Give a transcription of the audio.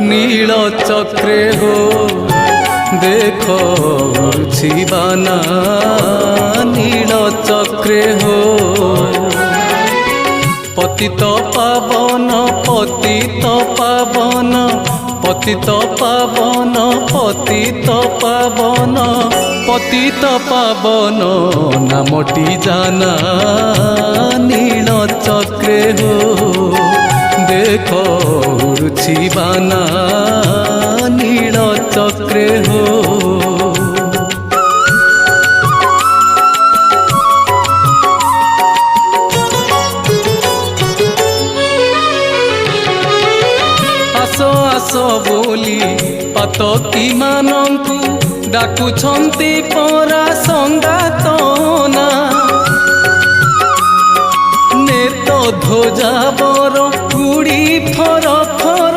नील चक्रे हो देखो बाना नील चक्रे हो पतित पावन पतित पावन पतित पावन पतित पावन पतित पावन नामटी जाना नील चक्रे हो देखो बाना नील चक्रे हो आस बोली पातकी मानंकु डाकुछंती परा संगातना नेत ध्वजा बर गुड़ी फर फर